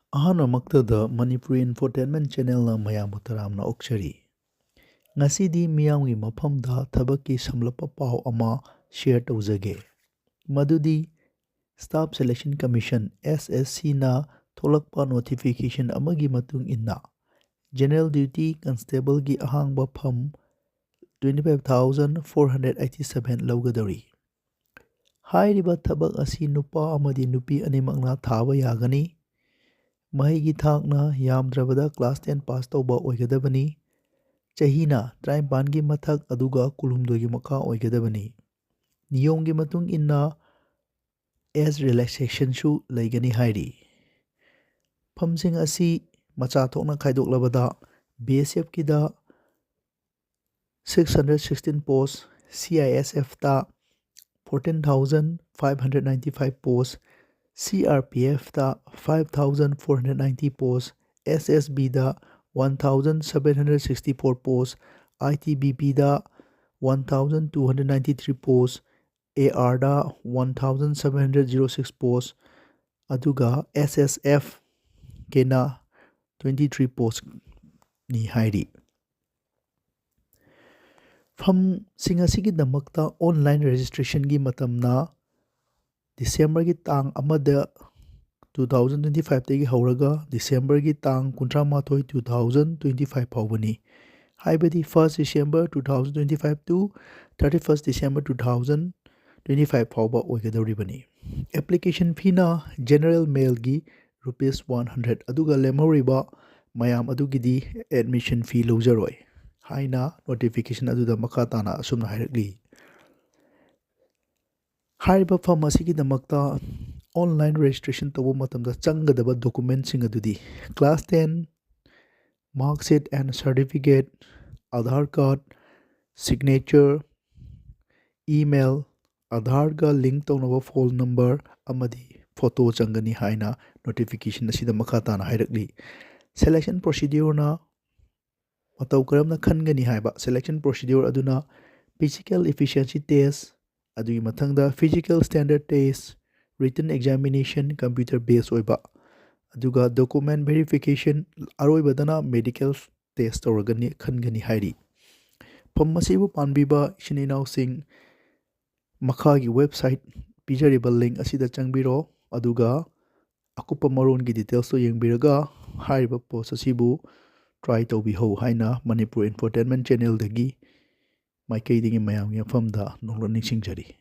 ꯑꯍꯥꯟꯕꯃꯛꯇꯗ ꯃꯅꯤꯄꯨꯔꯤ ꯏꯟꯐꯣꯇꯦꯟꯃꯦꯟꯠ ꯆꯦꯅꯦꯜꯅ ꯃꯌꯥꯝꯕꯨ ꯇꯔꯥꯝꯅ ꯑꯣꯛꯆꯔꯤ꯫ ꯉꯁꯤꯗꯤ ꯃꯤꯌꯥꯝꯒꯤ ꯃꯐꯝꯗ ꯊꯕꯛꯀꯤ ꯁꯝꯂꯞꯄ ꯄꯥꯎ ꯑꯃ ꯁꯦꯌꯔ ꯇꯧꯖꯒꯦ꯫ ꯃꯗꯨꯗꯤ ꯁ꯭ꯇꯥꯐ ꯁꯦꯂꯦꯛꯁꯟ ꯀꯝꯃꯤꯁꯟ (SSC)ꯅ ꯊꯣꯛꯂꯛꯄ ꯅꯣꯇꯤꯐꯤꯀꯦꯁꯟ ꯑꯃꯒꯤ ꯃꯇꯨꯡ ꯏꯟꯅ ꯖꯦꯅꯔꯦꯜ ꯗ꯭ꯌꯨꯇꯤ ꯀꯟꯁꯇꯦꯕꯜꯒꯤ ꯑꯍꯥꯡꯕ ꯐꯝ 25,487 ꯂꯧꯒꯗꯧꯔꯤ꯫ ꯍꯥꯏꯔꯤꯕ ꯊꯕꯛ ꯑꯁꯤ ꯅꯨꯄꯥ ꯑꯃꯗꯤ ꯅꯨꯄꯤ ꯑꯅꯤꯃꯛꯅ ꯊꯥꯕ ꯌꯥꯒꯅꯤ꯫ ꯃꯍꯩꯒꯤ ꯊꯥꯛꯅ ꯌꯥꯝꯗ꯭ꯔꯕꯗ ꯀ꯭ꯂꯥꯁ 10 ꯄꯥꯁ ꯇꯧꯕ ꯑꯣꯏꯒꯗꯕꯅꯤ꯫ ꯆꯍꯤꯅ 53ꯒꯤ ꯃꯊꯛ ꯑꯗꯨꯒ 12ꯒꯤ ꯃꯈꯥ ꯑꯣꯏꯒꯗꯕꯅꯤ꯫ ꯅꯤꯌꯣꯝꯒꯤ ꯃꯇꯨꯡ ꯏꯟꯅ ꯑꯦꯖ ꯔꯤꯂꯦꯛꯁꯦꯁꯟꯁꯨ ꯂꯩꯒꯅꯤ ꯍꯥꯏꯔꯤ꯫ ꯐꯝꯁꯤꯡ ꯑꯁꯤ ꯃꯆꯥ ꯊꯣꯛꯅ ꯈꯥꯏꯗꯣꯛꯂꯕꯗ BSFꯀꯤꯗ 616 ꯄꯣꯁꯠ, CISFꯇ 14,595 ꯄꯣꯁꯠ, CRPFꯇ 5,490 ꯄꯣꯁꯠ, SSBꯗ 1,764 ꯄꯣꯁꯠ, ITBPꯗ 1,293 ꯄꯣꯁꯠ, ARꯗ 1,706 ꯄꯣꯁꯠ, ꯑꯗꯨꯒ SSFꯀꯤꯅ 23 ꯄꯣꯁꯠꯅꯤ ꯍꯥꯏꯔꯤ꯫ ꯐꯝꯁꯤꯡ ꯑꯁꯤꯒꯤꯗꯃꯛꯇ ꯑꯣꯟꯂꯥꯏꯟ ꯔꯦꯖꯤꯁꯇ꯭ꯔꯦꯁꯟꯒꯤ ꯃꯇꯝꯅ ꯗꯤꯁꯦꯝꯕꯔꯒꯤ ꯇꯥꯡ 1, 2025ꯗꯒꯤ ꯍꯧꯔꯒ ꯗꯤꯁꯦꯝꯕꯔꯒꯤ ꯇꯥꯡ 31, 2025 ꯐꯥꯎꯕꯅꯤ꯫ ꯍꯥꯏꯕꯗꯤ 1 ꯗꯤꯁꯦꯝꯕꯔ 2025 to 31 ꯗꯤꯁꯦꯝꯕꯔ 2025 ꯐꯥꯎꯕ ꯑꯣꯏꯒꯗꯧꯔꯤꯕꯅꯤ꯫ ꯑꯦꯄ꯭ꯂꯤꯀꯦꯁꯟ ꯐꯤꯅ ꯖꯦꯅꯔꯦꯜ ꯃꯦꯜꯒꯤ ₹100 ꯑꯗꯨꯒ ꯂꯦꯝꯍꯧꯔꯤꯕ ꯃꯌꯥꯝ ꯑꯗꯨꯒꯤꯗꯤ ꯑꯦꯗꯃꯤꯁꯟ ꯐꯤ ꯂꯧꯖꯔꯣꯏ ꯍꯥꯏꯅ ꯅꯣꯇꯤꯐꯤꯀꯦꯁꯟ ꯑꯗꯨꯗ ꯃꯈꯥ ꯇꯥꯅ ꯑꯁꯨꯝꯅ ꯍꯥꯏꯔꯛꯂꯤ꯫ ꯍꯥꯏꯔꯤꯕ ꯐꯝ ꯑꯁꯤꯒꯤꯗꯃꯛꯇ ꯑꯣꯟꯂꯥꯏꯟ ꯔꯦꯖꯤꯁꯇ꯭ꯔꯦꯁꯟ ꯇꯧꯕ ꯃꯇꯝꯗ ꯆꯪꯒꯗꯕ ꯗꯣꯀꯨꯃꯦꯟꯠꯁꯤꯡ ꯑꯗꯨꯗꯤ class 10 marksheet and certificate, Aadhaar card, signature, email, ꯑꯥꯙꯥꯔꯒ ꯂꯤꯡꯛ ꯇꯧꯅꯕ ꯐꯣꯟ ꯅꯝꯕꯔ ꯑꯃꯗꯤ ꯐꯣꯇꯣ ꯆꯪꯒꯅꯤ ꯍꯥꯏꯅ ꯅꯣꯇꯤꯐꯤꯀꯦꯁꯟ ꯑꯁꯤꯗ ꯃꯈꯥ ꯇꯥꯅ ꯍꯥꯏꯔꯛꯂꯤ꯫ ꯁꯦꯂꯦꯛꯁꯟ ꯄ꯭ꯔꯣꯁꯤꯗ꯭ꯌꯨꯔꯅ ꯃꯇꯧ ꯀꯔꯝꯅ ꯈꯟꯒꯅꯤ ꯍꯥꯏꯕ ꯁꯦꯂꯦꯛꯁꯟ ꯄ꯭ꯔꯣꯁꯤꯗ꯭ꯌꯨꯔ ꯑꯗꯨꯅ ꯐꯤꯖꯤꯀꯦꯜ ꯏꯐꯤꯁꯤꯑꯦꯟꯁꯤ ꯇꯦꯁꯠ, ꯑꯗꯨꯒꯤ ꯃꯊꯪꯗ physical standard test, written examination computer based ꯑꯣꯏꯕ, ꯑꯗꯨꯒ ꯗꯣꯀꯨꯃꯦꯟꯠ ꯚꯦꯔꯤꯐꯤꯀꯦꯁꯟ, ꯑꯔꯣꯏꯕꯗꯅ ꯃꯦꯗꯤꯀꯦꯜ ꯇꯦꯁꯠ ꯇꯧꯔꯒꯅꯤ ꯈꯟꯒꯅꯤ ꯍꯥꯏꯔꯤ꯫ ꯐꯝ ꯑꯁꯤꯕꯨ ꯄꯥꯟꯕꯤꯕ ꯏꯆꯤꯟ ꯏꯅꯥꯎꯁꯤꯡ, ꯃꯈꯥꯒꯤ ꯋꯦꯕꯁꯥꯏꯠ ꯄꯤꯖꯔꯤꯕ ꯂꯤꯡꯛ ꯑꯁꯤꯗ ꯆꯪꯕꯤꯔꯣ ꯑꯗꯨꯒ ꯑꯀꯨꯞꯄ ꯃꯔꯣꯟꯒꯤ ꯗꯤꯇꯦꯜꯁꯇꯨ ꯌꯦꯡꯕꯤꯔꯒ ꯍꯥꯏꯔꯤꯕ ꯄꯣꯁꯠ ꯑꯁꯤꯕꯨ ꯇ꯭ꯔꯥꯏ ꯇꯧꯕꯤꯍꯧ ꯍꯥꯏꯅ ꯃꯅꯤꯄꯨꯔ ꯏꯟꯐꯣꯇꯦꯟꯃꯦꯟꯠ ꯆꯦꯅꯦꯜꯗꯒꯤ ꯃꯥꯏꯀꯩꯗꯒꯤ ꯃꯌꯥꯝꯒꯤ ꯃꯐꯝꯗ ꯅꯣꯡꯂꯨꯛ ꯅꯤꯡꯁꯤꯡꯖꯔꯤ꯫